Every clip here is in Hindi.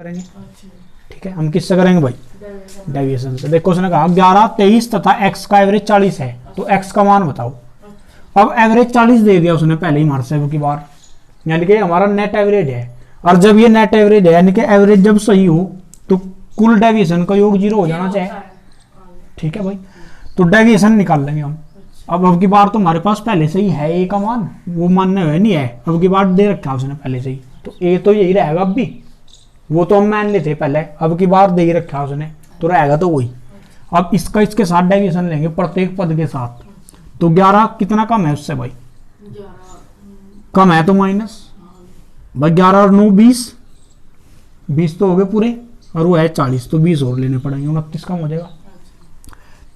करेंगे। ठीक है, हम किससे करेंगे भाई? डेविएशन से। देखो उसने कहा 11, 23 तथा x का एवरेज 40 है, तो x का मान बताओ। अब एवरेज 40 दे दिया उसने पहले ही हमारे से की बार, यानी कि हमारा नेट एवरेज है। और जब ये नेट एवरेज है यानी कि एवरेज जब सही हो तो कुल डेविएशन का योग 0 हो जाना चाहिए। ठीक है भाई, तो डेविएशन निकाल लेंगे हम। अब की बार तो हमारे पास पहले से ही है ए का मान, वो मानने हुए नहीं है, अब की बार दे रखा उसने पहले से ही, तो ए तो यही रहेगा अब भी, वो तो हम मान लेते पहले, अब की बार दे ही रखा उसने, तो रहेगा तो वही। अब इसका इसके साथ डेविएशन लेंगे प्रत्येक पद के साथ, तो 11 कितना कम है उससे भाई? कम है तो माइनस भाई, 11 और 9 20, 20 तो हो गए पूरे, और वो है 40, तो 20 और लेने पड़ेंगे, 29 कम हो जाएगा।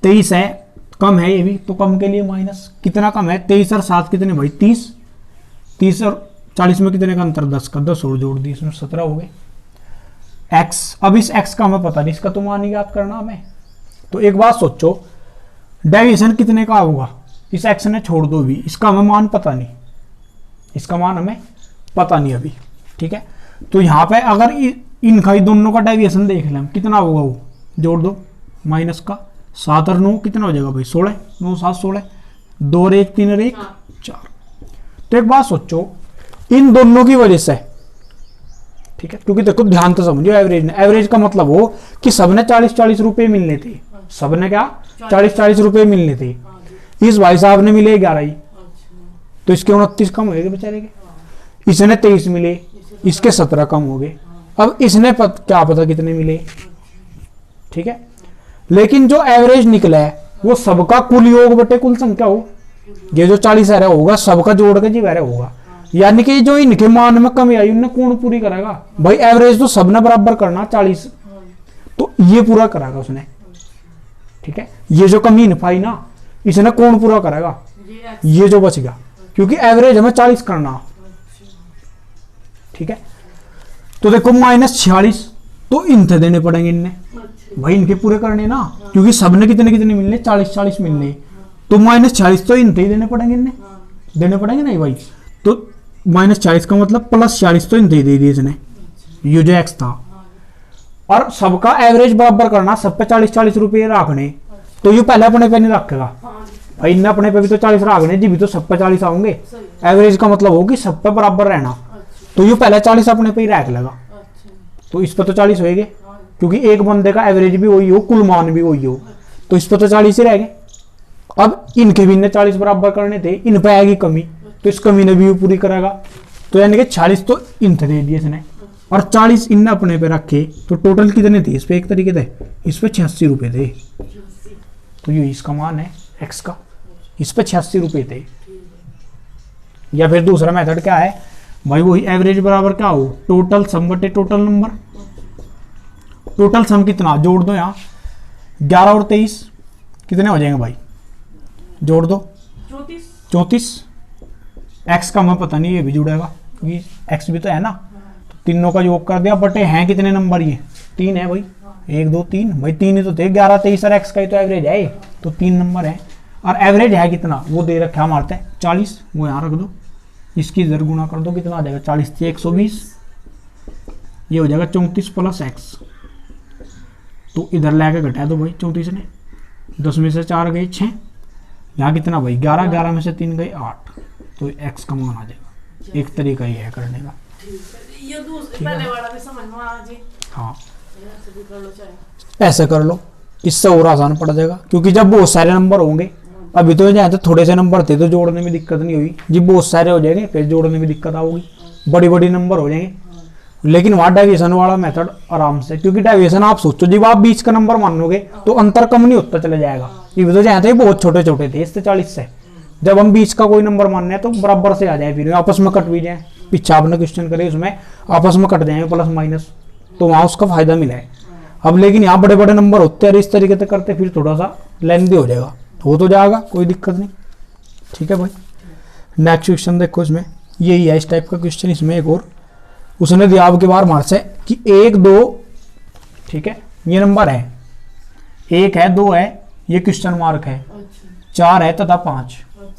23 है, कम है ये भी, तो कम के लिए माइनस। कितना कम है? 23 और 7 कितने भाई? 30, 30 और 40 में कितने का अंतर? 10 का, 10 और जोड़ दी इसमें 17 हो गए। x, अब इस x का हमें पता नहीं, इसका तो मान ही याद करना हमें। तो एक बात सोचो, डेविएशन कितने का होगा? इस x ने छोड़ दो भी, इसका हमें मान पता नहीं, इसका मान हमें पता नहीं अभी। ठीक है, तो यहाँ पे अगर इनका दोनों का डेविएशन देख लें कितना होगा, वो जोड़ दो माइनस का, 7 और 9 कितना हो जाएगा भाई? 16, 9 7 16, 2 और 1 3 और 1 4। तो एक बात सोचो, इन दोनों की वजह से, ठीक है, क्योंकि देखो ध्यान तो समझो, एवरेज का मतलब हो कि सबने 40-40 रुपए मिलने थे, सबने क्या 40-40 रुपए मिलने थे, इस भाई साहब ने मिले 11 ही, तो इसके 29 कम हो गए बेचारे के, इसने 23 मिले, इसके 17 कम हो गए। अब इसने क्या पता कितने मिले। ठीक है, लेकिन जो एवरेज निकला है वो सबका कुल योग बटे कुल संख्या हो, ये जो 40 है होगा सबका जोड़ के जी वह होगा, यानी कि जो इनके मान में कमी आई उन्हें कौन पूरी करेगा भाई? एवरेज तो सबने बराबर करना 40, तो ये पूरा करेगा उसने। ठीक है, ये जो कमी इन पाई ना, इसने कौन पूरा करेगा? ये जो बच गया, क्योंकि एवरेज हमें 40 करना। ठीक है, तो देखो -46 तो इनसे देने पड़ेंगे, इनने भाई इनके पूरे करने ना, क्योंकि सबने कितने कितने मिलने? 40-40 मिलने, तो -46 तो इनसे ही देने पड़ेंगे, इनने देने पड़ेंगे नहीं भाई, तो -40 का मतलब +46 तो इनसे ही दे दिए इसने, ये जो x था। और सबका एवरेज बराबर करना, सब पे 40-40 रुपये रखने, तो ये पहले अपने पे नहीं रखेगा भाई, इनने अपने पे भी तो 40 रखने जी, भी तो सब पे 40 आऊंगे, एवरेज का मतलब हो कि सब पे बराबर रहना, तो ये पहले 40 अपने पे ही रख लेगा, तो इस पर तो 40 होएंगे, क्योंकि एक बंदे का एवरेज भी वही हो, कुल मान भी वही हो, तो इस पर तो 40 ही रह गए। अब इनके भी इनने 40 बराबर करने थे, इन पे आएगी कमी, तो इस कमी ने भी पूरी करेगा, तो यानी कि 40 तो इनसे दे दिए इसने, और 40 इनने अपने पे रखे, तो टोटल कितने थे इस पे? एक तरीके थे इस पे 86 रुपए थे, तो ये इसका मान है x का, इस पे 86 रुपए थे। या फिर दूसरा मेथड क्या है भाई, वही एवरेज बराबर क्या हो? टोटल सम बटे टोटल नंबर। टोटल सम कितना? जोड़ दो यहाँ, 11 और 23 कितने हो जाएंगे भाई? जोड़ दो 34। x का हमें पता नहीं, ये भी जुड़ेगा क्योंकि x भी तो है ना, तो तीनों का योग कर दिया, बटे हैं कितने नंबर? ये 3 है भाई, 1 2 3 भाई, 3 ही तो थे, 11 23 और x का ही तो एवरेज है, तो 3 नंबर है। और एवरेज है कितना वो दे रखा हमारे 40, वो यहाँ रख दो, इसकी इधर गुणा कर दो, कितना आ जाएगा? 40 से 120, ये हो जाएगा 34 + x, तो इधर लाके घटा दो भाई 34 ने, 10 में से 4 गए 6, यहाँ कितना भाई? 11, 11 में से 3 गए 8, तो x का मान आ जाएगा। एक तरीका ही है करने का, ये दूसरे पहले वाला भी समझ में आ जी। हाँ ऐसे कर लो, इससे और आसान पड़ जाएगा, क्योंकि जब बहुत सारे नंबर होंगे, अभी तो जहाँ तो थोड़े से नंबर थे तो जोड़ने में दिक्कत नहीं हुई, जब बहुत सारे हो जाएंगे फिर जोड़ने में दिक्कत आओगी, बड़ी बड़ी नंबर हो जाएंगे। लेकिन वहाँ डेविएशन वाला मेथड आराम से, क्योंकि डेविएशन आप सोचो जब आप 20 का नंबर मानोगे तो अंतर कम नहीं होता चला जाएगा, ये तो जहाँ थे बहुत छोटे छोटे थे इससे 40 से, जब हम 20 का कोई नंबर मानने हैं तो बराबर से आ जाए, फिर आपस में कट भी जाए, पीछे आपने क्वेश्चन करे उसमें आपस में कट जाएंगे प्लस माइनस, तो वहाँ उसका फायदा मिला है। अब लेकिन यहाँ बड़े बड़े नंबर होते हैं, इस तरीके से करते फिर थोड़ा सा लेंथी हो जाएगा, हो तो जाएगा कोई दिक्कत नहीं। ठीक है भाई, नेक्स्ट क्वेश्चन देखो, इसमें यही है इस टाइप का क्वेश्चन। इसमें एक और उसने दिया आपके बार मार्क्स है कि 1 2, ठीक है, ये नंबर है, 1 है 2 है, ये क्वेश्चन मार्क है, 4 है तथा 5,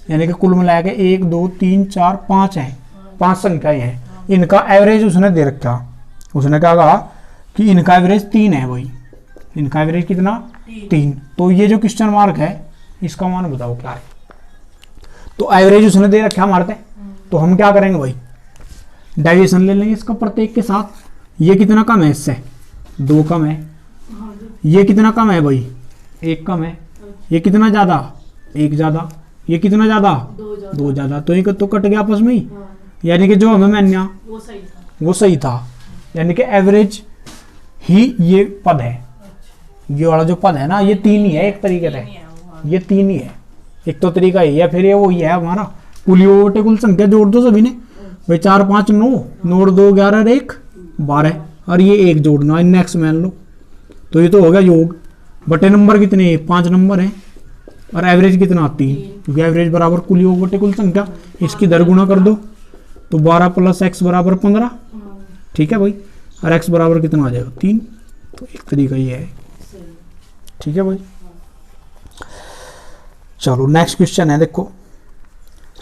यानी कि कुल मिला के 1 2 3 4 5 है, 5 संख्याएं हैं, इनका एवरेज उसने दे रखा। उसने क्या कहा कि इनका एवरेज 3 है भाई, इनका एवरेज कितना 3। तो ये जो क्वेश्चन मार्क है इसका मान बताओ क्या है। तो एवरेज उसने दे रखा हमारे पे, तो हम क्या करेंगे भाई, डेविएशन ले लेंगे इसका प्रत्येक के साथ। ये कितना कम है इससे, 2 कम है। ये कितना कम है भाई, 1 कम है। ये कितना ज्यादा, 1 ज्यादा। ये कितना ज्यादा, 2 ज्यादा। तो ये तो कट गया आपस में ही, यानी कि जो हमें मान्या वो सही था। यानी कि एवरेज ही ये पद है, ये वाला जो पद है ना, ये 3 ही है एक तरीके से, ये 3 ही है। एक तो तरीका ये है, फिर ये वो ही है हमारा कुल कुल संख्या जोड़ दो सभी ने भाई, 4 5 9 9 2 11 और 1 12 और ये 1 जोड़ना, नेक्स्ट मान लो। तो ये तो हो गया योग। बटे नंबर कितने, 5 नंबर है और एवरेज कितना 3, क्योंकि एवरेज बराबर कुल योग बटे कुल संख्या। इसकी दर गुणा कर दो तो 12 + x बराबर 15। ठीक है भाई, और x बराबर कितना आ जाएगा 3। तो एक तरीका ये है। ठीक है भाई, चलो नेक्स्ट क्वेश्चन है। देखो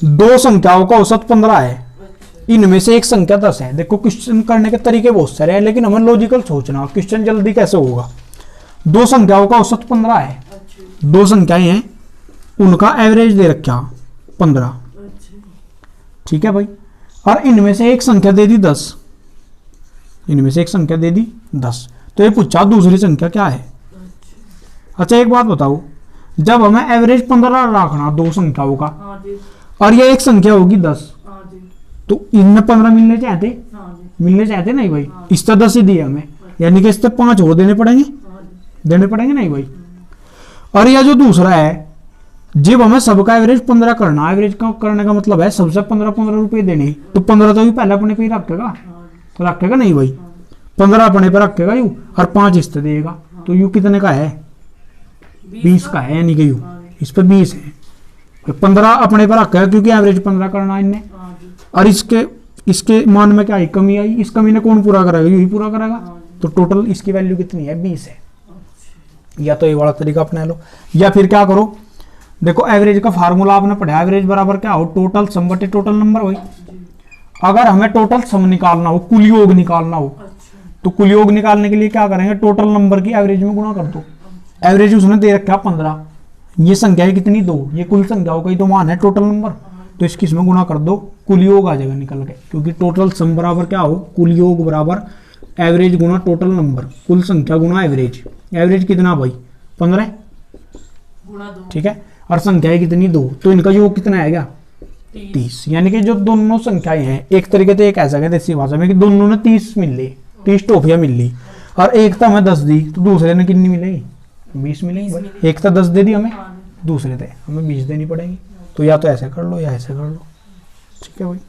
2 संख्याओं का औसत 15 है, इनमें से एक संख्या 10 है। देखो क्वेश्चन करने के तरीके बहुत सारे हैं, लेकिन हमें लॉजिकल सोचना, क्वेश्चन जल्दी कैसे होगा। 2 संख्याओं का औसत 15 है, 2 संख्याएं हैं, उनका एवरेज दे रखा 15। ठीक है भाई, और इनमें से एक संख्या दे दी 10, इनमें से एक संख्या दे दी 10। तो ये पूछा दूसरी संख्या क्या है। अच्छा एक बात बताओ, जब हमें एवरेज 15 रखना 2 संख्याओं का, और ये एक संख्या होगी 10, तो इनमें 15 मिलने चाहते नहीं भाई, इस तरह 10 ही दिए हमें, यानी कि इस तरह 5 और देने पड़ेंगे नहीं भाई। और यह जो दूसरा है, जब हमें सबका एवरेज 15 करना, एवरेज का करने का मतलब है सबसे 15 रुपए देने, तो 15 तो भी पहले अपने पे ही रखेगा नहीं भाई, 15 अपने पे रखेगा यू, और 5 इस तरह देगा। तो यू कितने का है, 20 का है, यानी कि यू इस पे 20 है, 15 अपने पे रखा है क्योंकि एवरेज 15 करना इनने। और इसके मान में क्या आई, कमी आई, इस कमी ने कौन पूरा करेगा, यू ही पूरा करेगा। तो टोटल इसकी वैल्यू कितनी है, 20 है। या तो ये वाला तरीका अपना लो, या फिर क्या करो, देखो एवरेज का फार्मूला आपने पढ़ा, एवरेज बराबर क्या हो, टोटल सम बटे टोटल नंबर हुई। अगर हमें टोटल सम निकालना हो, कुल योग निकालना हो, तो कुल योग निकालने के लिए क्या करेंगे, टोटल नंबर की एवरेज में गुणा कर दो। एवरेज उसने दे रखा 15, ये संख्या है कितनी 2, ये कुल संख्याओं का ही तो मान है टोटल नंबर, तो इसकी इसमें गुणा कर दो, कुल योग आ जाएगा निकल के। क्योंकि टोटल सम बराबर क्या हो, कुल योग बराबर एवरेज गुणा टोटल नंबर, कुल संख्या गुणा एवरेज। एवरेज कितना भाई 15 गुणा 2, ठीक है, और संख्या है कितनी 2, तो इनका योग कितना आएगा 30। यानी कि जो दोनों संख्याएं हैं, एक तरीके से कह सकते देसी भाषा में कि दोनों ने 30 मिल ली, 30 टॉफियां मिल ली, और एक तो हमें 10 दी, तो दूसरे ने कितनी मिलेगी 20 मिलेगी भाई। एक तो 10 दे दी हमें, दूसरे थे हमें 20 देनी पड़ेगी। तो या तो ऐसे कर लो या ऐसे कर लो। ठीक है भाई,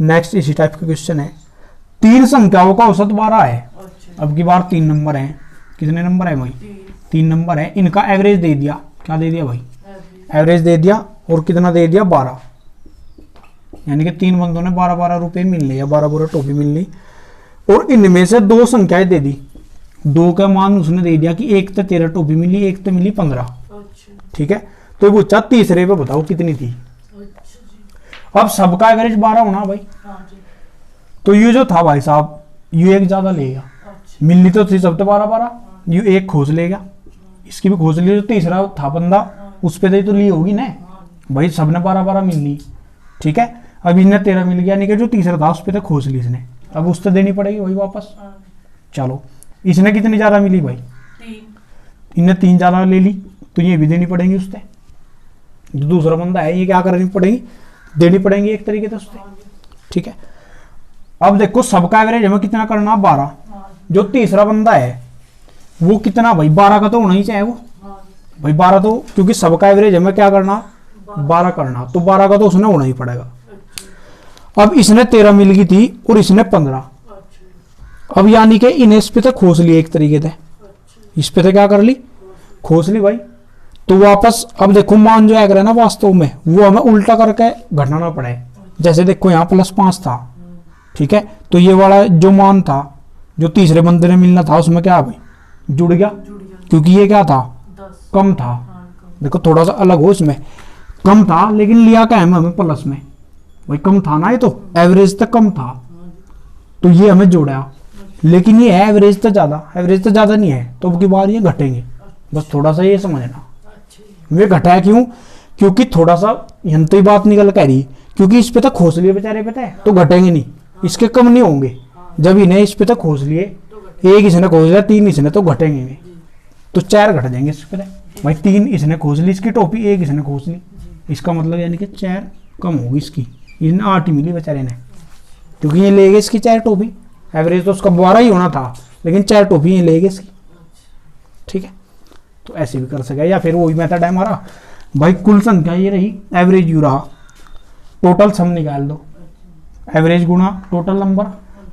नेक्स्ट इसी टाइप का क्वेश्चन है। 3 संख्याओं का औसत 12 है, अब की बार 3 नंबर है, कितने नंबर है भाई 3 नंबर है, इनका एवरेज दे दिया, क्या दे दिया भाई एवरेज दे दिया, और कितना दे दिया 12, यानी कि 3 बंदों ने 12 रुपए मिल लिए, 12 टॉफी मिल ली। और इनमें से 2 संख्याएं दे दी, 2 का मान उसने दे दिया कि एक तो 13 टॉफी मिली, एक तो मिली 15। ठीक है, तो पूछा तीसरे पे बताओ कितनी थी। अब सबका एवरेज 12 होना भाई, तो ये जो था भाई साहब, यू एक ज्यादा लेगा, मिलनी तो थी सब तो 12, यू एक खोज लेगा, इसकी भी खोज ली। जो तीसरा था बंदा उस पे तो ली होगी ना भाई, सबने 12 मिल ली। ठीक है, अब इन्हें 13 मिल गया, यानी कि जो तीसरा था उस पे तो खोज ली इसने, अब उस पे देनी पड़ेगी वही वापस। चलो इसने कितनी ज्यादा मिली भाई 3, इन्हें 3 ज्यादा ले ली, तो ये भी देनी पड़ेगी उससे। जो दूसरा बंदा है ये क्या करनी पड़ेगी, देनी पड़ेंगी एक तरीके से उससे। ठीक है, अब देखो सबका एवरेज हमें कितना करना 12, जो तीसरा बंदा है वो कितना भाई 12 का तो होना ही चाहिए वो भाई 12, तो क्योंकि सबका एवरेज हमें क्या करना 12 करना, तो 12 का तो उसने होना ही पड़ेगा। अब इसने 13 मिल गई थी और इसने 15, अब यानी कि इन्हें इस पे तो खोस ली एक तरीके से, इस पे तो क्या कर ली खोस ली भाई। तो वापस अब देखो मान जो आएगा ना वास्तव में वो हमें उल्टा करके घटाना पड़े। जैसे देखो यहाँ +5 था, ठीक है, तो ये वाला जो मान था जो तीसरे बंदे ने मिलना था उसमें क्या भाई जुड़ गया, क्योंकि ये क्या था कम था। देखो थोड़ा सा अलग हो, इसमें कम था लेकिन लिया क्या है हमें प्लस में, भाई कम था ना, ये तो एवरेज तक कम था, तो ये हमें जोड़ा, लेकिन ये है एवरेज तो ज़्यादा, एवरेज तो ज़्यादा नहीं है, तो अब की बार ये घटेंगे। बस थोड़ा सा ये समझना, अच्छा ये घटा है क्यों, क्योंकि थोड़ा सा यंत्री बात निकल कर रही, क्योंकि इस पे तक खोस लिए बेचारे, पता है, तो घटेंगे नहीं, इसके कम नहीं होंगे। जब इन्हें इस पे तक खोस लिए, एक इसने खोस लिया, 3 इसने, तो घटेंगे नहीं, तो 4 घट जाएंगे इस पे भाई। 3 इसने खोस ली इसकी टोपी, 1 इसने खोस ली, इसका मतलब यानी कि 4 कम होगी इसकी, इन्हें 8 ही मिली बेचारे ने, क्योंकि ये ले गए इसकी 4 टोपी। एवरेज तो उसका 12 ही होना था, लेकिन 4 टोपी ये ले गए इसकी। ठीक है, तो ऐसे भी कर सके, या फिर वही मेथड है हमारा भाई, कुल संख्या ये रही, एवरेज यू रहा, टोटल सम निकाल दो, एवरेज गुणा टोटल नंबर,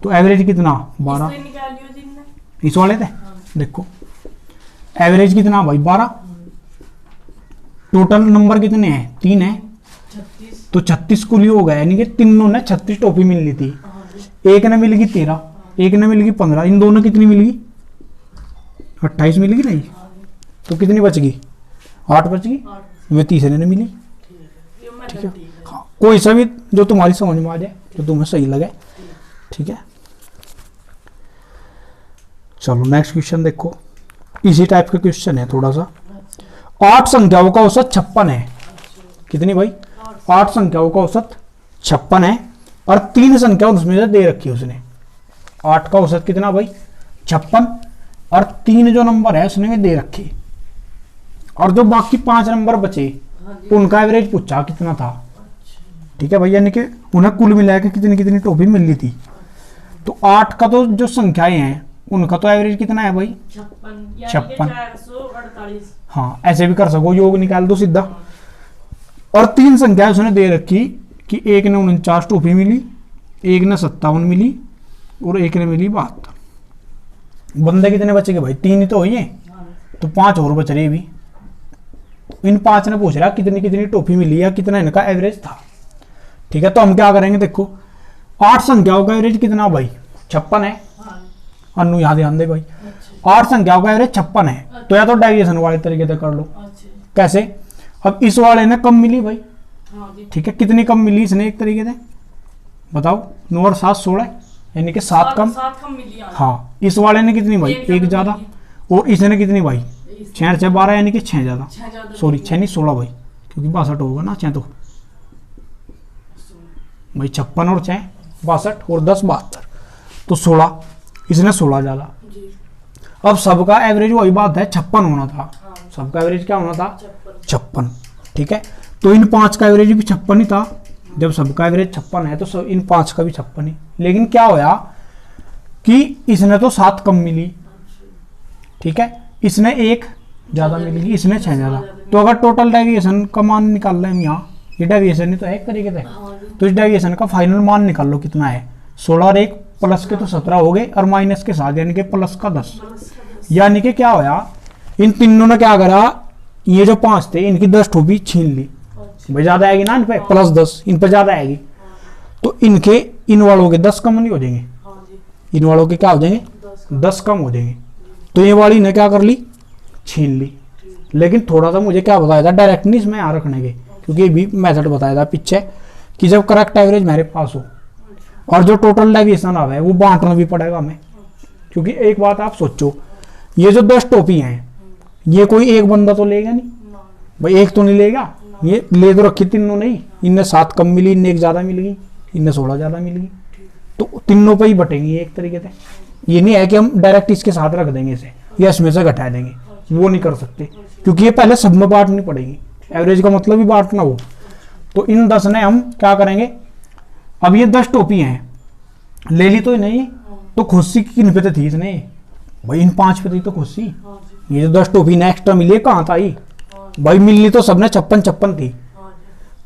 तो एवरेज कितना 12, इससे निकालियो जिनने। इस वाले थे, देखो एवरेज कितना भाई 12, टोटल नंबर कितने हैं 3 है, 36। तो 36 कुल ही हो गया, यानी कि तीनों ने 36 टोपी मिल ली थी। हाँ जी। एक ने मिलेगी 13, एक ने मिलेगी 15, इन दोनों कितनी मिलेगी 28 मिलेगी नहीं, हाँ जी। तो कितनी बच गई 8 बच गई, 8। वे तीसरे ने मिली। ठीक है, ये मैं ठीक है। ठीक है। हाँ, कोई सा भी जो तुम्हारी समझ में आ जाए, जो तुम्हें सही लगे। ठीक है, चलो नेक्स्ट क्वेश्चन देखो, इसी टाइप का क्वेश्चन है थोड़ा सा। 8 संख्याओं का औसत 56 है, कितनी भाई 8 संख्याओं का औसत 56 है, और 3 संख्या उसमें से दे रखी है उसने। 8 का औसत कितना भाई 56, और 3 जो नंबर है उसने दे रखी, और जो बाकी 5 नंबर बचे हाँ जी। उनका एवरेज पूछा कितना था। ठीक है भाई, यानी कि उन्हें कुल मिला के कितनी कितनी टोपी मिल रही थी। तो 8 का तो जो संख्याएं हैं उनका तो एवरेज कितना है भाई 56 56। 448। हाँ, ऐसे भी कर सको, योग निकाल दो सीधा। और 3 संख्या उसने दे रखी कि एक ने 49 टोपी मिली, एक ने 57 मिली, और एक ने मिली 72। बंदे कितने बचेंगे भाई 3 ही तो हुई है, तो 5 और बच रहे भी। इन 5 ने पूछ रहा कितनी कितनी टोपी मिली या कितना इनका एवरेज था। ठीक है, तो हम क्या करेंगे, देखो 8 संख्याओं का एवरेज कितना भाई 56 है, हाँ। अनु यहाँ ध्यान दे भाई, अच्छा 8 संख्याओं का एवरेज 56 है, तो या तो डेविएशन वाले तरीके से कर लो। अच्छा। कैसे, अब इस वाले ने कम मिली भाई, हाँ जी। ठीक है, कितनी कम मिली इसने एक तरीके से बताओ, 9 और 7 16, यानी कि 7 कम। 7 कम मिली। हाँ, इस वाले ने कितनी भाई एक 1 ज्यादा, और इसने कितनी भाई 6 से 12, यानी कि 6 ज्यादा, 6 ज्यादा। सॉरी 6 नहीं 16 भाई, क्योंकि 62 होगा ना 6 तो भाई 56 और 6 62 और 10 72, तो 16, इसने 16 ज्यादा। जी। अब सबका एवरेज वही बात है 56 होना था, हाँ। सबका एवरेज क्या होना था 56। 56। ठीक है, तो इन 5 का एवरेज भी 56 ही था, जब सबका एवरेज 56 है तो सब इन 5 का भी 56 ही। लेकिन क्या होया कि इसने तो 7 कम मिली, ठीक है, इसने 1 ज्यादा मिली, इसने 6 ज्यादा। तो अगर टोटल डेविएशन का मान निकाल रहे हैं हम यहाँ, ये डेविएशन ही तो है एक तरीके से, हाँ जी। तो इस डेविएशन का फाइनल मान निकाल लो कितना है 16 और 1 प्लस के तो 17 हो गए, और माइनस के साथ यानी कि प्लस का 10। यानी कि क्या होया, इन तीनों ने क्या करा, ये जो 5 थे इनकी 10 टोपी छीन ली, भाई ज्यादा आएगी ना इन पे, प्लस 10 इन पे ज्यादा आएगी, तो इनके इन वालों के 10 कम नहीं हो जाएंगे, हाँ जी। इन वालों के क्या हो जाएंगे 10 कम हो जाएंगे। तो ये वाली ने क्या कर ली छीन ली। लेकिन थोड़ा सा मुझे क्या बताया था डायरेक्ट नहीं इसमें यहाँ रखने के, क्योंकि ये भी मेथड बताया था पीछे कि जब करेक्ट एवरेज मेरे पास हो और जो टोटल डेविएशन आ रहा है वो बांटना भी पड़ेगा हमें। क्योंकि एक बात आप सोचो, ये जो 10 टोपी हैं ये कोई एक बंदा तो लेगा नहीं भाई, एक तो नहीं लेगा, ये ले तो रखी तीनों नहीं, इनने 7 कम मिली, इनने 1 ज्यादा मिल गई, इनने 16 ज्यादा मिल गई, तो तीनों पे ही बटेंगी एक तरीके से। ये नहीं है कि हम डायरेक्ट इसके साथ रख देंगे इसे या इसमें से घटा देंगे, वो नहीं कर सकते, क्योंकि ये पहले सब में बांटनी पड़ेगी। एवरेज का मतलब ही बांटना हो। तो इन 10 ने हम क्या करेंगे, अब ये 10 टोपी हैं ले ली तो नहीं, तो खुशी किन पे तो थी इसने भाई, इन 5 पे थी तो खुशी। ये जो 10 टोपी ने एक्स्ट्रा मिली है कहाँ था ये भाई, मिलनी तो सबने 56 थी,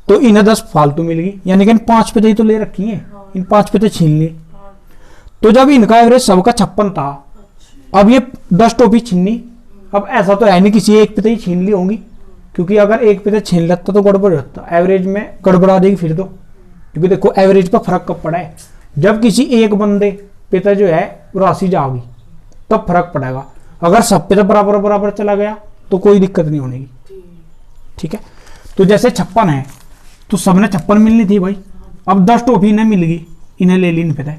तो इन्हें 10 फालतू मिल गई, यानी कि इन 5 पे तो ही तो ले रखी है, इन 5 पे तो छीन ली। तो जब इनका एवरेज सबका 56 था, अब ये 10 टोपी छीनी, अब ऐसा तो है नहीं किसी एक पे तो ही छीन ली होंगी, क्योंकि अगर एक पे तो छीन लेता तो गड़बड़ होता, एवरेज में गड़बड़ा देगी फिर तो। क्योंकि देखो एवरेज पर फर्क कब पड़ा है, जब किसी एक बंदे पे तो जो है राशि जाओगी तब फर्क पड़ेगा, अगर सब पे तो बराबर बराबर चला गया तो कोई दिक्कत नहीं होगी। ठीक है, तो जैसे 56 है तो सबने 56 मिलनी थी भाई, अब 10 टोपी इन्हें मिल गई, इन्हें ले ली इन पे,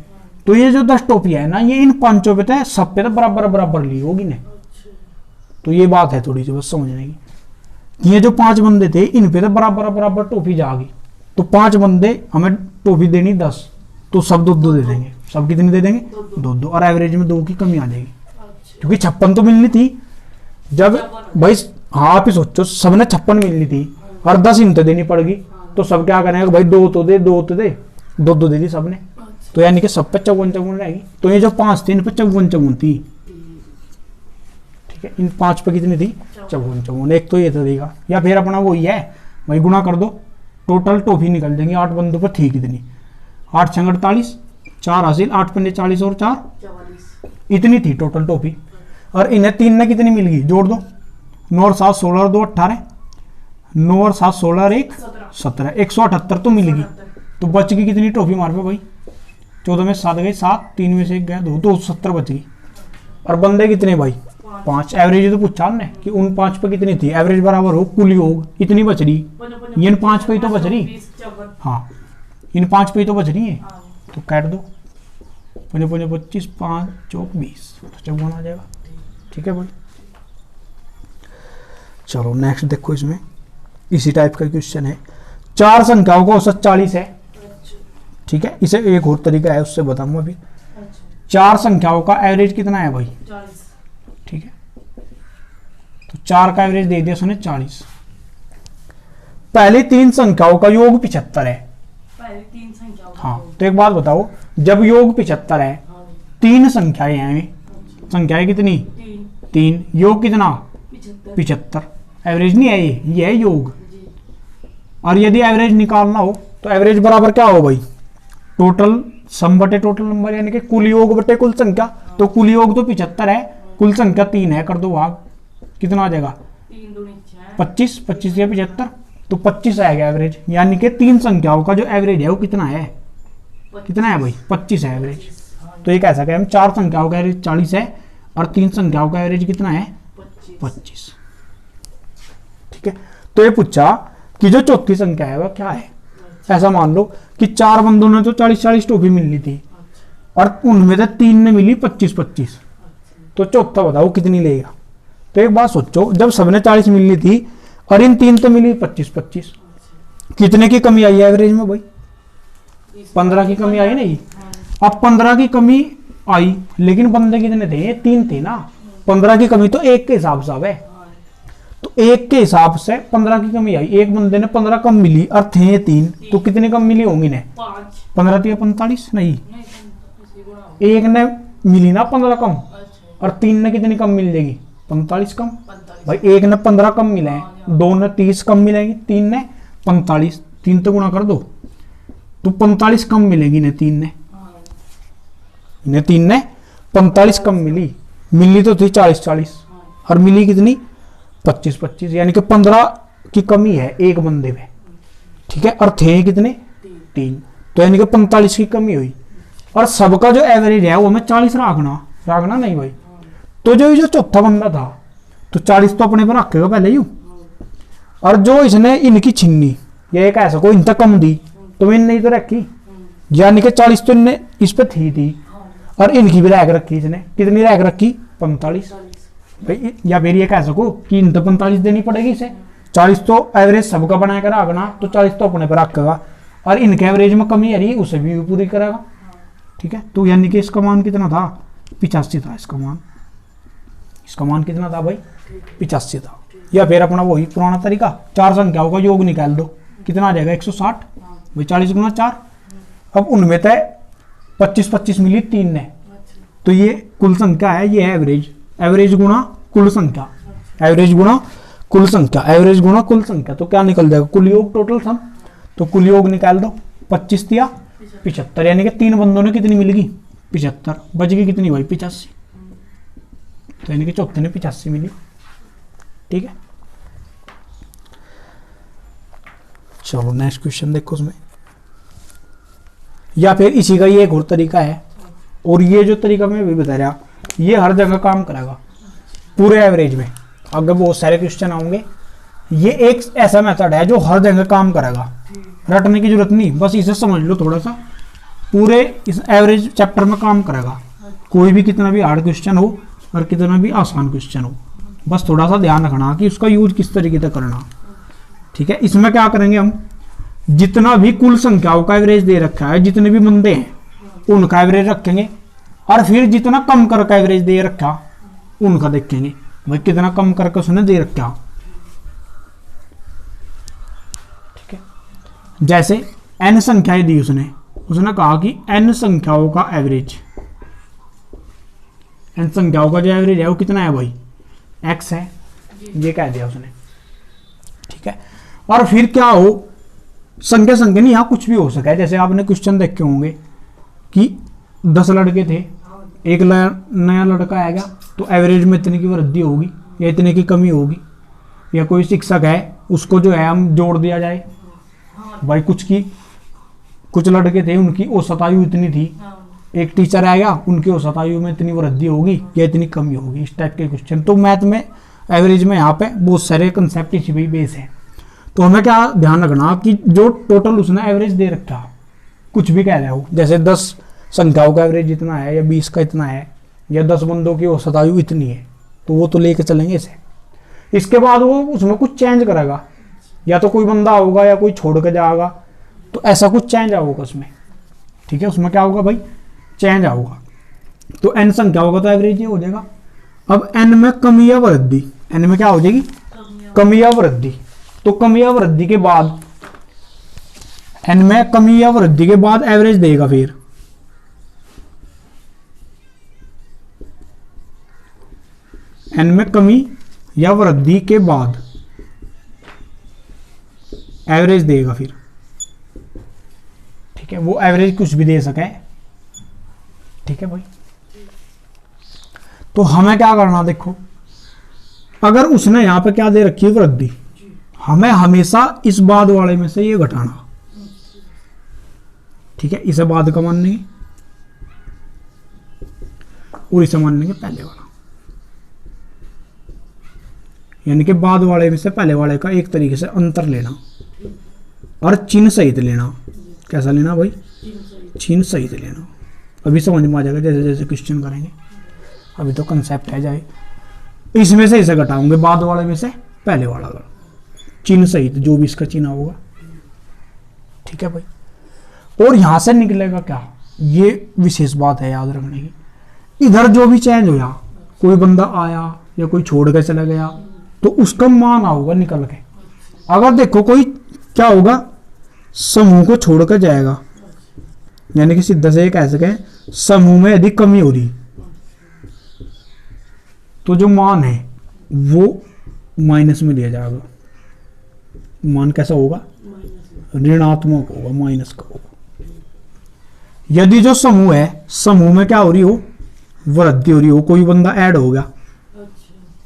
तो ये जो 10 टोपियां है ना, ये इन पांचों पे तो सब पे तो बराबर बराबर ली होगी ना। अच्छा। तो ये बात है थोड़ी सी बस समझने की। ये जो 5 बंदे थे इन पे तो बराबर बराबर टोपी जाएगी। तो 5 बंदे हमें टोपी देनी 10, तो सब 2-2 दे देंगे। सब कितनी दे देंगे? 2-2। और एवरेज में 2 की कमी आ जाएगी, अच्छा। क्योंकि 56 तो मिलनी थी। जब भाई हाँ आप ही सोचो, सबने 56 मिलनी थी और 10 इन तो देनी पड़ेगी, तो सब क्या करेंगे भाई 2 तो दे, 2 तो दे, 2-2 दे दी सबने। तो यानी कि सब पे 54 रहेगी। तो ये जो 5 थे इन पे 54 थी, ठीक है। इन 5 पे कितनी थी? 54। एक तो ये तरीका। या फिर अपना वही है भाई, गुणा कर दो, टोटल टोपी निकल देंगी 8 बंदों पर थी कितनी? 8 छंग 48, 4 हासिल, 8 पंजे 40 और 4 44। इतनी थी टोटल टोपी। और इन्हें 3 ने कितनी मिल गई? जोड़ दो, 9 और 7 16 और 2 18, 9 और 7 16 और 1 17, 178 तो मिल गई। तो बच गई कितनी टोपी हमारे पे भाई? 14 में 7 गई 7, 3 में से 1 गया 2, 270 बच गई। और बंदे कितने भाई? 5। एवरेज तो पूछा हमने कि उन 5 पे कितनी थी? एवरेज बराबर हो कुल योग, इतनी बच रही। इन 5 पे ही तो बच रही। हाँ, इन 5 पे ही तो बच रही है। तो काट दो, 5 5 25, 5 चौक 20, तो 54 आ जाएगा। ठीक है भाई। चलो नेक्स्ट देखो, इसमें इसी टाइप का क्वेश्चन है। 4 संख्याओं का औसत 40 है, ठीक है। इसे एक और तरीका है, उससे बताऊंगा अभी। 4 संख्याओं का एवरेज कितना है भाई? 40। ठीक है, तो 4 का एवरेज दे दिया उसने 40। पहली 3 संख्याओं का योग 75 है। पहली 3 संख्याओं का हाँ, योग। तो एक बात बताओ, जब योग 75 है, हाँ, 3 संख्याएं हैं, संख्याएं कितनी? 3, योग कितना? 75। एवरेज नहीं है ये है योग। जी। और यदि एवरेज निकालना हो तो एवरेज बराबर क्या हो भाई? टोटल सम बटे टोटल नंबर, यानी कि कुल योग बटे कुल संख्या। तो कुल योग तो 75 है, कुल संख्या 3 है, कर दो भाग, कितना आ जाएगा? 3 दूनी 6। 25, 25 या 75, तो 25 आएगा एवरेज। यानी कि 3 संख्याओं का जो एवरेज है वो कितना है? कितना है भाई? 25 है एवरेज। तो ये कह सकते हैं हम 4 संख्याओं का एवरेज 40 है और 3 संख्याओं का एवरेज कितना है? 25। ठीक है, तो ये पूछा कि जो चौथी संख्या है वह क्या है। ऐसा मान लो कि 4 बंदों ने तो 40-40 टोपी मिलनी थी और उनमें से 3 ने मिली 25-25, तो चौथा बताओ कितनी लेगा? तो एक बात सोचो, जब सबने 40 मिलनी थी और इन 3 तो मिली 25-25, कितने की कमी आई है एवरेज में भाई? 15 की कमी आई नहीं। अब 15 की कमी आई, लेकिन बंदे कितने थे? ये 3 थे ना। 15 की कमी तो 1 के हिसाब से है, तो 1 के हिसाब से 15 की कमी आई। एक बंदे ने 15 कम मिली और थे 3, तो कितनी कम मिली होंगी ने? 5। 15 थी 45 नहीं, नहीं, इसी गुणा हो। 1 ने मिली ना 15 कम, अच्छा। और 3 ने कितनी कम मिल जाएगी? 45 कम। 45। भाई 1 ने 15 कम मिले हैं, 2 ने 30 कम मिलेगी, 3 ने 45, 3 तो गुणा कर दो, तो 45 कम मिलेगी इन्हें 3 ने। हाँ। इन्हें 3 ने 45 कम मिली तो थी 40-40 और मिली कितनी? 25-25, यानी कि 15 की कमी है एक बंदे में, ठीक है। और थे कितने? 3, तो यानी कि 45 की कमी हुई। और सबका जो एवरेज है वो हमें 40 रखना नहीं भाई। तो जो चौथा बंदा था तो 40 तो अपने पर रखेगा पहले ही, और जो इसने इनकी छीनी, ये एक ऐसा कोई इनका कम दी तो इन नहीं तो रखी, यानी कि 40 तो इनने इस पे थी और इनकी भी रैक रखी इसने। कितनी रैक रखी? 45 भाई। या फिर ये कह सको कि इन तो 45 देनी पड़ेगी इसे। 40 तो एवरेज सबका बना कर रखना, तो 40 तो अपने पर रखेगा और इनके एवरेज में कमी आ रही उसे भी पूरी करेगा, ठीक है। तो यानी कि इसका मान कितना था? 85 था इसका मान। इसका मान कितना था भाई? 85 था। या फिर अपना वही पुराना तरीका, 4 संख्याओं का योग निकाल दो, कितना आ जाएगा? 160 भाई, 40 गुना 4। अब उनमें तय 25-25 मिली 3 ने, तो ये कुल संख्या है, ये है एवरेज। एवरेज गुणा कुल संख्या, एवरेज गुणा कुल संख्या, एवरेज गुणा कुल संख्या, तो क्या निकल जाएगा? कुल योग टोटल सम। तो कुल योग निकाल दो, 25 दिया 75, यानी कि 3 बंदों ने कितनी मिलेगी? 75, बच गई कितनी भाई? 85, तो यानी कि चौथे ने 85 मिली, ठीक है। चलो नेक्स्ट क्वेश्चन देखो उसमें। या फिर इसी का ये एक और तरीका है, और ये जो तरीका मैं भी बता रहा, ये हर जगह काम करेगा पूरे एवरेज में। आगे बहुत सारे क्वेश्चन आएंगे, ये एक ऐसा मेथड है जो हर जगह काम करेगा, रटने की जरूरत नहीं, बस इसे समझ लो थोड़ा सा। पूरे इस एवरेज चैप्टर में काम करेगा, कोई भी कितना भी हार्ड क्वेश्चन हो और कितना भी आसान क्वेश्चन हो, बस थोड़ा सा ध्यान रखना कि उसका यूज किस तरीके से करना। ठीक है, इसमें क्या करेंगे हम, जितना भी कुल संख्याओं का एवरेज दे रखा है, जितने भी बंदे हैं उनका एवरेज रखेंगे, और फिर जितना कम करके एवरेज दे रखा उनका देखेंगे भाई कितना कम करके उसने दे रखा। ठीक है, जैसे n संख्याएं दी उसने कहा कि n संख्याओं का एवरेज, n संख्याओं का जो एवरेज है वो कितना है भाई, x है, ये कह दिया उसने। ठीक है, और फिर क्या हो, संख्या संख्या नहीं, यहाँ कुछ भी हो सका है। जैसे आपने क्वेश्चन देखे होंगे कि 10 लड़के थे, एक नया लड़का आएगा तो एवरेज में इतने की वृद्धि होगी या इतने की कमी होगी, या कोई शिक्षक है उसको जो है हम जोड़ दिया जाए भाई, कुछ लड़के थे उनकी औसत आयु इतनी थी, एक टीचर आएगा उनकी औसत आयु में इतनी वृद्धि होगी या इतनी कमी होगी, इस टाइप के क्वेश्चन। तो मैथ में एवरेज में यहाँ पे बहुत सारे कंसेप्ट इसी भी बेस है। तो हमें क्या ध्यान रखना कि जो टोटल उसने एवरेज दे रखा, कुछ भी कह रहा हो, जैसे 10 संख्याओं का एवरेज इतना है या 20 का इतना है या 10 बंदों की औसत आयु इतनी है, तो वो तो लेके चलेंगे इसे। इसके बाद वो उसमें कुछ चेंज करेगा, या तो कोई बंदा होगा या कोई छोड़ के जाएगा, तो ऐसा कुछ चेंज होगा उसमें। ठीक है, उसमें क्या होगा भाई, चेंज होगा। तो n संख्या होगा तो एवरेज ये हो जाएगा। अब n में कमी या वृद्धि, n में क्या हो जाएगी, कमी या वृद्धि। तो कमी या वृद्धि के बाद, n में कमी या वृद्धि के बाद एवरेज देगा। फिर n में कमी या वृद्धि के बाद एवरेज देगा फिर। ठीक है, वो एवरेज कुछ भी दे सके। ठीक है भाई, तो हमें क्या करना, देखो अगर उसने यहां पे क्या दे रखी है, वृद्धि, हमें हमेशा इस बाद वाले में से ये घटाना। ठीक है, इसे बाद का मानेंगे और इसे मानेंगे पहले वाला, यानी कि बाद वाले में से पहले वाले का एक तरीके से अंतर लेना और चिन्ह सहित लेना। कैसा लेना भाई, चिन्ह सहित लेना। अभी समझ में आ जाएगा जैसे जैसे क्वेश्चन करेंगे, अभी तो कंसेप्ट है जाए। इसमें से इसे घटाओगे, बाद वाले में से पहले वाला चिन्ह सहित, जो भी इसका चिन्ह होगा। ठीक है भाई, और यहां से निकलेगा क्या, ये विशेष बात है याद रखने की। इधर जो भी चेंज हो, कोई बंदा आया या कोई छोड़ के चला गया, तो उसका मान आऊगा निकल के। अगर देखो कोई क्या होगा, समूह को छोड़ कर जाएगा, यानी कि सीधा से कह सके समूह में यदि कमी हो रही, तो जो मान है वो माइनस में लिया जाएगा। मान कैसा होगा, ऋणात्मक होगा, माइनस का होगा। यदि जो समूह है, समूह में क्या हो रही हो, वृद्धि हो रही हो, कोई बंदा ऐड हो गया,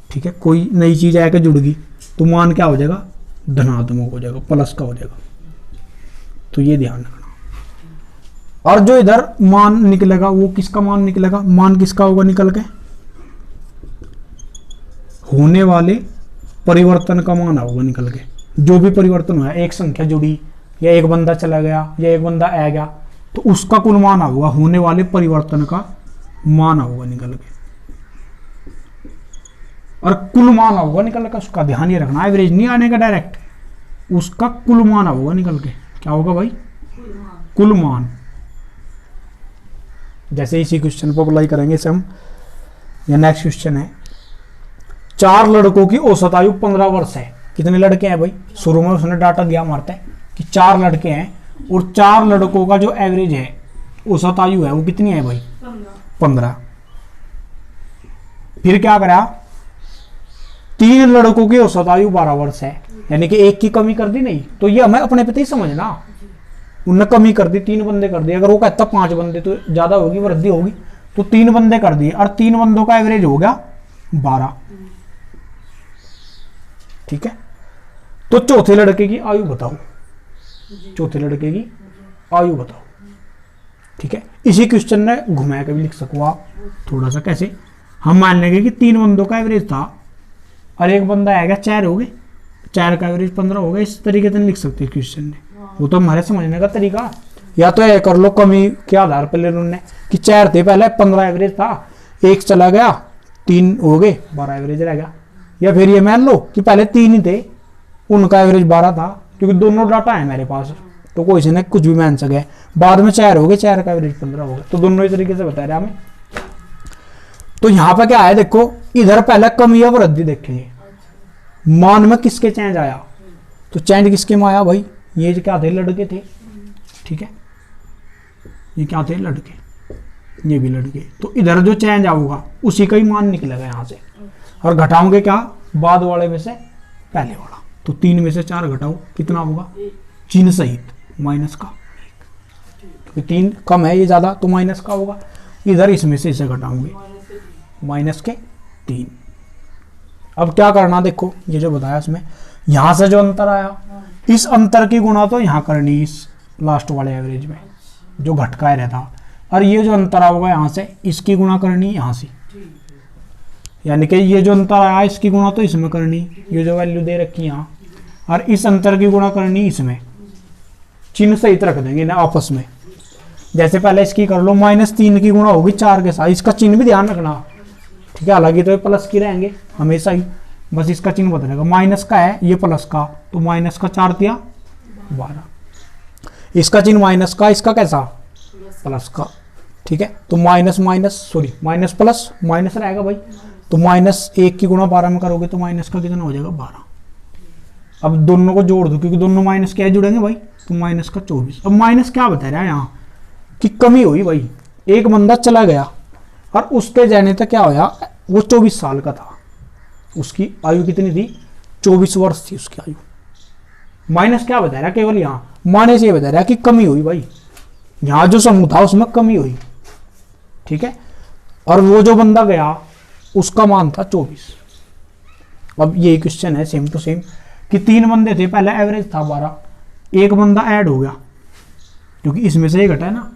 ठीक है, कोई नई चीज आकर जुड़ गई, तो मान क्या हो जाएगा, धनात्मक हो जाएगा, प्लस का हो जाएगा। तो ये ध्यान रखना। और जो इधर मान निकलेगा वो किसका मान निकलेगा, मान किसका होगा निकल के, होने वाले परिवर्तन का मान होगा निकल के। जो भी परिवर्तन हुआ, एक संख्या जुड़ी या एक बंदा चला गया या एक बंदा आ गया, तो उसका कुल मान होगा, होने वाले परिवर्तन का मान होगा निकल के, और कुल मान होगा निकल के। उसका ध्यान ये रखना, एवरेज नहीं आने का डायरेक्ट, उसका कुल मान होगा निकल के। क्या होगा भाई, कुल मान। जैसे इसी क्वेश्चन को अप्लाई करेंगे इसे हम, या नेक्स्ट क्वेश्चन है, 4 लड़कों की औसत आयु 15 वर्ष है। कितने लड़के हैं भाई, शुरू में उसने डाटा दिया मारता है कि 4 लड़के हैं, और 4 लड़कों का जो एवरेज है, औसत आयु है, वो कितनी है भाई, 15। फिर क्या करा, 3 लड़कों की औसत आयु 12 वर्ष है, यानी कि एक की कमी कर दी नहीं, तो ये हमें अपने पे ही समझना, उनने कमी कर दी, 3 बंदे कर दिए। अगर वो कहता 5 बंदे तो ज्यादा होगी, वृद्धि होगी, तो 3 बंदे कर दिए, और 3 बंदों का एवरेज हो गया 12। ठीक है, तो चौथे लड़के की आयु बताओ, चौथे लड़के की आयु बताओ। ठीक है, इसी क्वेश्चन ने घुमा के भी लिख सको आप थोड़ा सा। कैसे, हम मान लेंगे कि 3 बंदों का एवरेज था और एक बंदा आएगा, 4 हो गए, 4 का एवरेज 15 हो गया। इस तरीके से लिख सकते हैं क्वेश्चन ने, वो तो हमारे समझने का तरीका। या तो ये कर लो कमी के आधार पर ले लो उन्होंने कि 4 थे पहले, 15 एवरेज था, 1 चला गया, 3 हो गए, 12 एवरेज रह गया। या फिर ये मान लो कि पहले 3 ही थे, उनका एवरेज 12 था, क्योंकि दोनों डाटा है मेरे पास, तो कोई से ने कुछ भी मान सके। बाद में 4 हो गए, 4 का एवरेज 15 हो गया, तो दोनों ही तरीके से बता रहे हमें। तो यहाँ पे क्या है देखो, इधर पहले कमी या वृद्धि देखेंगे, मान में किसके चेंज आया, तो चेंज किसके में आया भाई, ये क्या थे, लड़के थे, ठीक है, ये क्या थे, लड़के, ये भी लड़के, तो इधर जो चेंज आऊगा उसी का ही मान निकलेगा यहाँ से। और घटाओगे क्या, बाद वाले में से पहले वाला, तो 3 में से 4 घटाओ, कितना होगा, चिन्ह सहित माइनस का, क्योंकि 3 कम है, ये ज्यादा, तो माइनस का होगा। इधर इसमें से इसे घटाओगे, माइनस के 3। अब क्या करना देखो, ये जो बताया इसमें, यहां से जो अंतर आया, इस अंतर की गुणा तो यहाँ करनी इस लास्ट वाले एवरेज में जो घटका रहता, और ये जो अंतर होगा यहाँ से, इसकी गुणा करनी यहाँ से, यानी कि ये जो अंतर आया इसकी गुणा तो इसमें करनी, ये जो वैल्यू दे रखी यहाँ, और इस अंतर की गुणा करनी इसमें, चिन्ह सहित रख देंगे ना आपस में। जैसे पहले इसकी कर लो, -3 की गुणा होगी 4 के साथ, इसका चिन्ह भी ध्यान रखना, ठीक है, हालांकि तो ये प्लस की रहेंगे हमेशा ही, बस इसका चिन्ह बदलेगा, माइनस का है ये प्लस का, तो माइनस का 4 दिया 12, इसका चिन्ह माइनस का, इसका कैसा, प्लस का, ठीक है, तो माइनस माइनस प्लस माइनस रहेगा भाई, तो -1 की गुणा 12 में करोगे तो माइनस का कितना हो जाएगा, 12। अब दोनों को जोड़ दो, क्योंकि दोनों माइनस क्या जुड़ेंगे भाई, तो माइनस का 24। अब माइनस क्या बता रहा है यहाँ कि कमी हुई भाई, एक बंदा चला गया और उसके जाने तक क्या होया, वो 24 साल का था, उसकी आयु कितनी थी, 24 वर्ष थी उसकी आयु। माइनस क्या बता रहा है, केवल यहाँ माइनस ये बता रहा है कि कमी हुई भाई, यहाँ जो समूह था उसमें कमी हुई, ठीक है, और वो जो बंदा गया उसका मान था 24। अब यही क्वेश्चन है सेम टू सेम कि 3 बंदे थे, पहले एवरेज था 12, एक बंदा ऐड हो गया, क्योंकि इसमें से ये घटा है ना,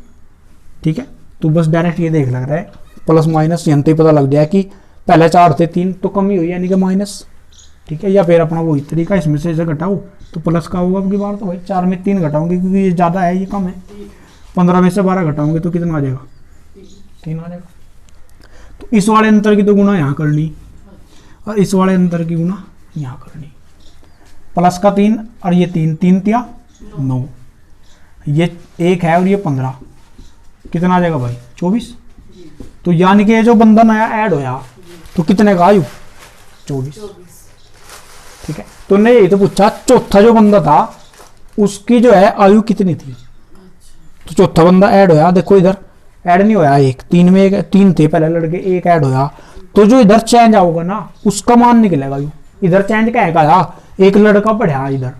ठीक है, तो बस डायरेक्ट ये देख लग रहा है प्लस माइनस, यहाँ तो पता लग गया कि पहले 4 थे 3, तो कमी हुई यानी कि माइनस, ठीक है, या फिर अपना वही तरीका, इसमें से इसे घटाओ तो प्लस का होगा, अबकी बार तो भाई 4 में 3 घटाओगे, क्योंकि ये ज़्यादा है ये कम है, 15 में से 12 घटाओगे तो कितना आ जाएगा, 3 आ जाएगा। तो इस वाले अंतर की तो गुणा यहाँ करनी, और इस वाले अंतर की गुणा यहाँ करनी, प्लस का 3 और ये 3 तिया 9, ये 1 है और ये 15, कितना आ जाएगा भाई, 24। तो यानी कि ये जो बंदा नया ऐड होया तो कितने का आयु, 24, ठीक है। तो ने ये तो पूछा चौथा जो बंदा था उसकी जो है आयु कितनी थी, तो चौथा बंदा ऐड होया, देखो इधर ऐड नहीं होया, 1 3 में 3 थे पहले लड़के, 1 ऐड होया, तो जो इधर चेंज आओगा ना उसका मान निकलेगा आयु, इधर चेंज क्या है, एक लड़का बढ़ा इधर,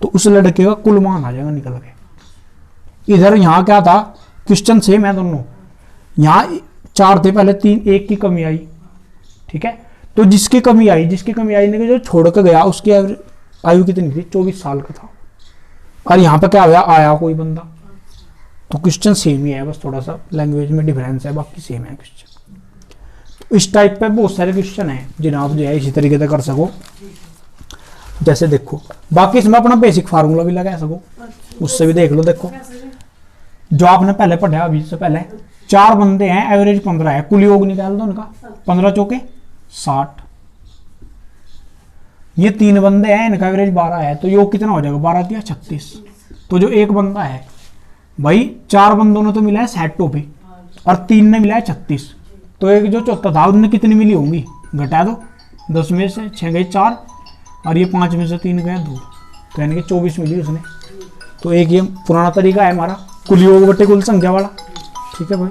तो उस लड़के का कुल मान आ जाएगा निकल के। इधर यहाँ क्या था, क्वेश्चन सेम है दोनों, यहाँ 4 थे पहले, 3 1 की कमी आई, ठीक है, तो जिसकी कमी आई नहीं, जो छोड़ के गया उसकी आयु कितनी थी, 24 साल का था, और यहाँ पे क्या आया कोई बंदा, तो क्वेश्चन सेम ही है, बस थोड़ा सा लैंग्वेज में डिफरेंस है, बाकी सेम है क्वेश्चन। तो इस टाइप पे बहुत सारे क्वेश्चन हैं जिन्हें आप जो है इसी तरीके से कर सको, जैसे देखो, बाकी इसमें अपना बेसिक फार्मूला भी लगा सको, उससे भी देख लो। देखो जो आपने पहले पढ़ा, अभी से पहले 4 बंदे हैं, एवरेज 15 है, कुल योग निकाल दो उनका, 15 चौके 60, ये 3 बंदे हैं, इनका एवरेज 12 है, तो योग कितना हो जाएगा, 12 दिया 36। तो जो एक बंदा है भाई, 4 बंदों ने तो मिला है 60 पे, और 3 ने मिला है 36, तो एक जो चौथा था उनने कितनी मिली होंगी, घटा दो, 10 में से 6 गए 4, और ये 5 में से 3 गए 2, तो यानी कि 24 मिली उसने। तो एक ये पुराना तरीका है हमारा, कुल योग बटे कुल संख्या वाला, ठीक है भाई।